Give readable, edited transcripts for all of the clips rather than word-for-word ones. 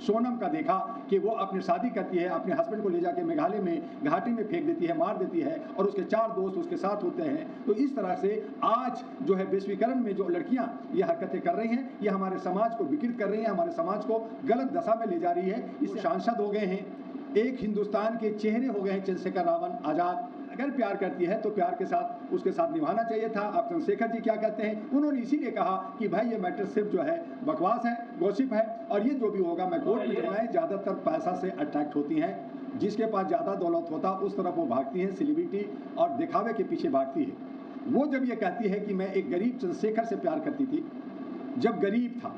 सोनम का देखा कि वो अपनी शादी करती है, अपने हस्बैंड को ले जाके मेघालय में घाटी में फेंक देती है, मार देती है, और उसके 4 दोस्त उसके साथ होते हैं। तो इस तरह से आज जो है वैश्वीकरण में जो लड़कियां ये हरकतें कर रही हैं, ये हमारे समाज को विकृत कर रही हैं, हमारे समाज को गलत दशा में ले जा रही है। इससे सांसद हो गए हैं, एक हिंदुस्तान के चेहरे हो गए हैं चंद्रशेखर रावण आज़ाद। अगर प्यार करती है तो प्यार के साथ उसके साथ निभाना चाहिए था। अब चंद्रशेखर जी क्या कहते हैं, उन्होंने इसीलिए कहा कि भाई ये मैटर सिर्फ जो है बकवास है, गॉसिप है, और ये जो भी होगा मैं कोर्ट में जाऊंगा। ज़्यादातर पैसा से अट्रैक्ट होती हैं, जिसके पास ज़्यादा दौलत होता उस तरफ वो भागती हैं, सेलिब्रिटी और दिखावे के पीछे भागती है। वो जब ये कहती है कि मैं एक गरीब चंद्रशेखर से प्यार करती थी जब गरीब था,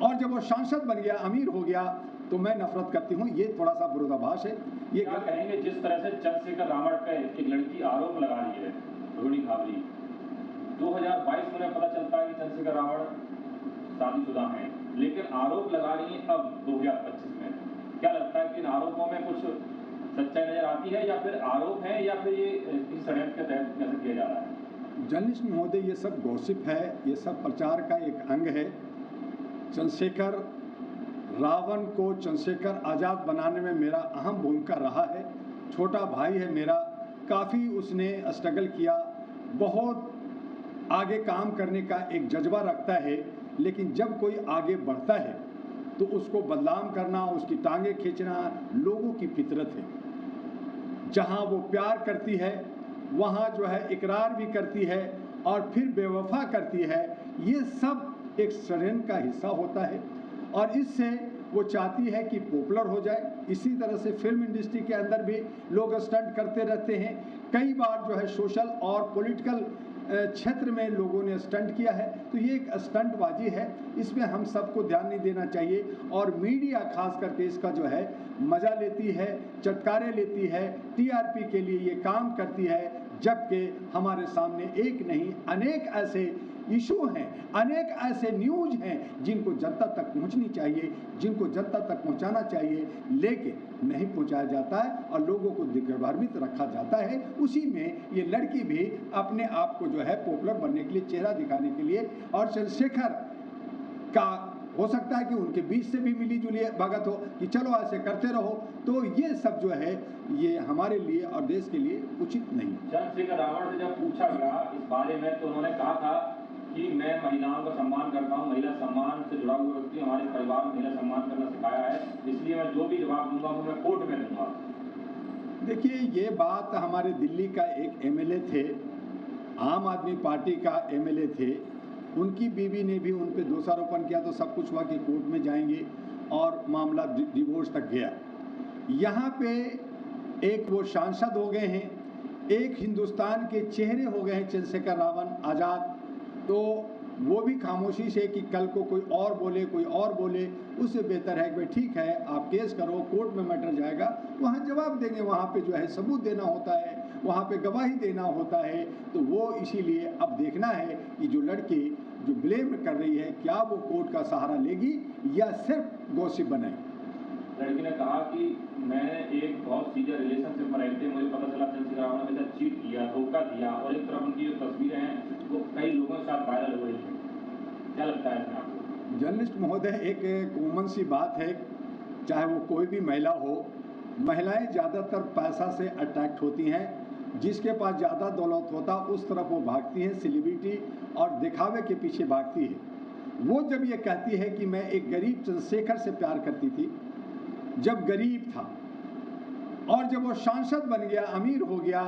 और जब वो सांसद बन गया, अमीर हो गया, तो मैं नफरत करती हूँ, ये थोड़ा सा विरोधाभास है। ये क्या कहेंगे जिस तरह से चंद्रशेखर रावण पे एक लड़की आरोप लगा रही है, रोहिणी खावरी, 2022 में पता चलता है कि चंद्रशेखर रावण शादीशुदा हैं, लेकिन आरोप लगा रही है अब 2025 में। क्या लगता है कि इन आरोपों में कुछ सच्चाई नजर आती है, या फिर आरोप है, या फिर ये इस षड्यंत्र के तहत कैसे किया जा रहा है? जर्नलिस्ट महोदय, ये सब गॉसिप है, ये सब प्रचार का एक अंग है। चंद्रशेखर रावण को चंद्रशेखर आज़ाद बनाने में मेरा अहम भूमिका रहा है। छोटा भाई है मेरा, काफ़ी उसने स्ट्रगल किया, बहुत आगे काम करने का एक जज्बा रखता है, लेकिन जब कोई आगे बढ़ता है तो उसको बदनाम करना, उसकी टांगे खींचना लोगों की फितरत है। जहाँ वो प्यार करती है वहाँ जो है इकरार भी करती है और फिर बेवफा करती है। ये सब एक षड्यंत्र का हिस्सा होता है, और इससे वो चाहती है कि पॉपुलर हो जाए। इसी तरह से फिल्म इंडस्ट्री के अंदर भी लोग स्टंट करते रहते हैं। कई बार जो है सोशल और पॉलिटिकल क्षेत्र में लोगों ने स्टंट किया है, तो ये एक स्टंटबाजी है, इसमें हम सबको ध्यान नहीं देना चाहिए। और मीडिया खास करके इसका जो है मजा लेती है, चटकारे लेती है, टीआरपी के लिए ये काम करती है, जबकि हमारे सामने एक नहीं अनेक ऐसे इशू हैं, अनेक ऐसे न्यूज हैं जिनको जनता तक पहुंचनी चाहिए, जिनको जनता तक पहुंचाना चाहिए, लेकिन नहीं पहुंचाया जाता है और लोगों को दिग्भ्रमित रखा जाता है। उसी में ये लड़की भी अपने आप को जो है पॉपुलर बनने के लिए, चेहरा दिखाने के लिए, और चंद्रशेखर का हो सकता है कि उनके बीच से भी मिली जुली भगत हो कि चलो ऐसे करते रहो, तो ये सब जो है ये हमारे लिए और देश के लिए उचित नहीं। चंद्रशेखर रावण से जब पूछा गया इस बारे में, तो उन्होंने कहा था कि मैं महिलाओं का सम्मान करता हूँ, महिला सम्मान से जुड़ा हुआ व्यक्ति, हमारे परिवार में महिला सम्मान करना सिखाया है, इसलिए मैं जो भी जवाब दूंगा वो मैं कोर्ट में दूंगा। देखिए, ये बात हमारे दिल्ली का एक एमएलए थे, आम आदमी पार्टी का एमएलए थे, उनकी बीवी ने भी उन पर दोषारोपण किया, तो सब कुछ हुआ कि कोर्ट में जाएंगे और मामला डिवोर्स तक गया। यहाँ पे एक वो सांसद हो गए हैं, एक हिंदुस्तान के चेहरे हो गए हैं चंद्रशेखर रावण आज़ाद, तो वो भी खामोशी से कि कल को कोई और बोले, कोई और बोले, उससे बेहतर है कि भाई ठीक है आप केस करो, कोर्ट में मैटर जाएगा, वहाँ जवाब देंगे, वहाँ पे जो है सबूत देना होता है, वहाँ पे गवाही देना होता है। तो वो इसीलिए अब देखना है कि जो लड़की जो ब्लेम कर रही है, क्या वो कोर्ट का सहारा लेगी या सिर्फ गॉसिप बनाएगी। लड़की ने कहा कि मैंने एक बहुत सीरियस रिलेशनशिप में रहते, मुझे पता चला चंद्रशेखर रावण ने मेरे साथ चीट किया, धोखा दिया, और एक तरफ उनकी जो तस्वीरें हैं वो कई लोगों के साथ वायरल हो रही हैं। क्या लगता है इसमें आपको? जर्नलिस्ट महोदय, एक कॉमन सी बात है, चाहे वो कोई भी महिला हो, महिलाएं ज़्यादातर पैसा से अट्रैक्ट होती हैं, जिसके पास ज़्यादा दौलत होता उस तरफ वो भागती हैं, सेलिब्रिटी और दिखावे के पीछे भागती है। वो जब ये कहती है कि मैं एक गरीब चंद्रशेखर से प्यार करती थी जब गरीब था, और जब वो सांसद बन गया, अमीर हो गया,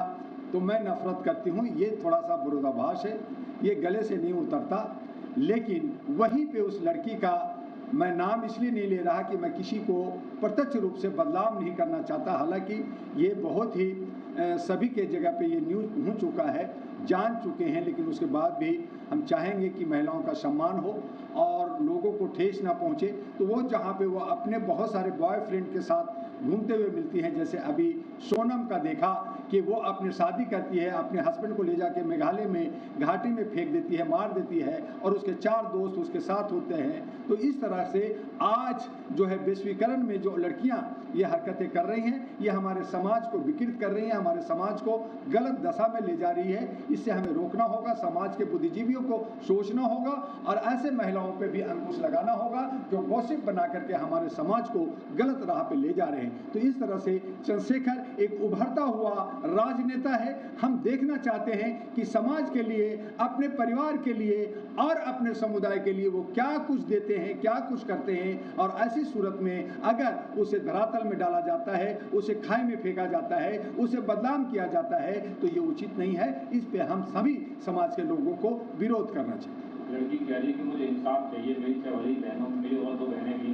तो मैं नफरत करती हूँ, ये थोड़ा सा विरोधाभास है, ये गले से नहीं उतरता। लेकिन वहीं पे उस लड़की का मैं नाम इसलिए नहीं ले रहा कि मैं किसी को प्रत्यक्ष रूप से बदनाम नहीं करना चाहता, हालांकि ये बहुत ही सभी के जगह पे ये न्यूज़ हो चुका है, जान चुके हैं, लेकिन उसके बाद भी हम चाहेंगे कि महिलाओं का सम्मान हो और लोगों को ठेस ना पहुंचे। तो वो जहाँ पे वो अपने बहुत सारे बॉयफ्रेंड के साथ घूमते हुए मिलती हैं, जैसे अभी सोनम का देखा कि वो अपनी शादी करती है, अपने हस्बैंड को ले जाके मेघालय में घाटी में फेंक देती है, मार देती है, और उसके 4 दोस्त उसके साथ होते हैं। तो इस तरह से आज जो है वैश्वीकरण में जो लड़कियां ये हरकतें कर रही हैं, ये हमारे समाज को विकृत कर रही हैं, हमारे समाज को गलत दशा में ले जा रही है। इससे हमें रोकना होगा, समाज के बुद्धिजीवियों को सोचना होगा और ऐसे महिलाओं पे भी अंकुश लगाना होगा जो गॉसिप बना करके हमारे समाज को गलत राह पे ले जा रहे हैं। तो इस तरह से चंद्रशेखर एक उभरता हुआ राजनेता है। हम देखना चाहते हैं कि समाज के लिए, अपने परिवार के लिए और अपने समुदाय के लिए वो क्या कुछ देते हैं, क्या कुछ करते हैं। और ऐसी सूरत में अगर उसे धरातल में डाला जाता है, उसे खाई में फेंका जाता है, उसे बदनाम किया जाता है, तो ये उचित नहीं है। इस पे हम सभी समाज के लोगों को विरोध करना चाहिए। लड़की कह रही है कि मुझे इंसाफ चाहिए, मेरी चवली बहनों, मेरी और 2 बहनें भी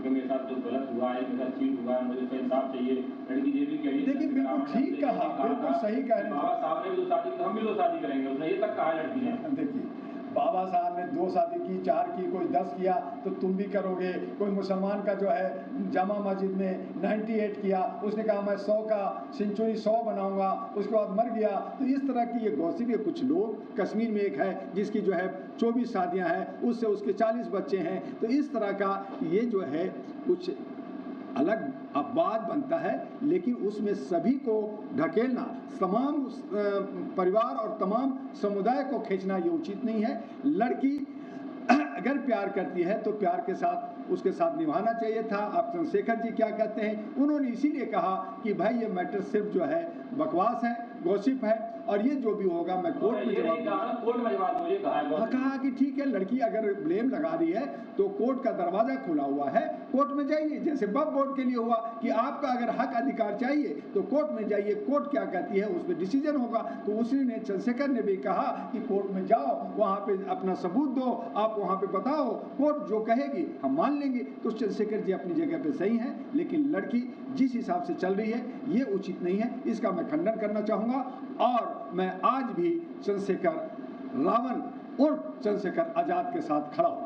मेरे साथ जो गलत हुआ है, मेरे साथ चीट हुआ है, मुझे उसका इंसाफ चाहिए। लड़की ये भी कह रही है। देखिए बिल्कुल ठीक कहा, बिल्कुल सही कह रहे हैं। बाबा साहब ने भी 2 शादी, हम भी 2 शादी करेंगे, उसने ये तक कहा है लड़की ने। देखिए बाबा साहब ने 2 शादी की, 4 की, कोई 10 किया तो तुम भी करोगे। कोई मुसलमान का जो है जामा मस्जिद में 98 किया, उसने कहा मैं 100 का सेंचुरी 100 बनाऊंगा, उसके बाद मर गया। तो इस तरह की ये गॉसिप है। कुछ लोग, कश्मीर में एक है जिसकी जो है 24 शादियां हैं, उससे उसके 40 बच्चे हैं। तो इस तरह का ये जो है कुछ अलग अपवाद बनता है, लेकिन उसमें सभी को ढकेलना, तमाम परिवार और तमाम समुदाय को खींचना ये उचित नहीं है। लड़की अगर प्यार करती है तो प्यार के साथ उसके साथ निभाना चाहिए था। अब चंद्रशेखर जी क्या कहते हैं, उन्होंने इसीलिए कहा कि भाई ये मैटर सिर्फ जो है बकवास है, गॉसिप है, और ये जो भी होगा मैं कोर्ट में जवाब दूंगा। कोर्ट में जवाब मुझे कहा कि ठीक है, लड़की अगर ब्लेम लगा रही है तो कोर्ट का दरवाजा खुला हुआ है, कोर्ट में जाइए। जैसे वक्फ बोर्ड के लिए हुआ कि आपका अगर हक अधिकार चाहिए तो कोर्ट में जाइए, कोर्ट क्या कहती है उस पर डिसीजन होगा। तो उसी ने, चंद्रशेखर ने भी कहा कि कोर्ट में जाओ, वहाँ पे अपना सबूत दो, आप वहाँ पे बताओ, कोर्ट जो कहेगी हम मान लेंगे। तो चंद्रशेखर जी अपनी जगह पे सही हैं, लेकिन लड़की जिस हिसाब से चल रही है ये उचित नहीं है। इसका मैं खंडन करना चाहूँगा और मैं आज भी चंद्रशेखर रावण और चंद्रशेखर आजाद के साथ खड़ा हूँ।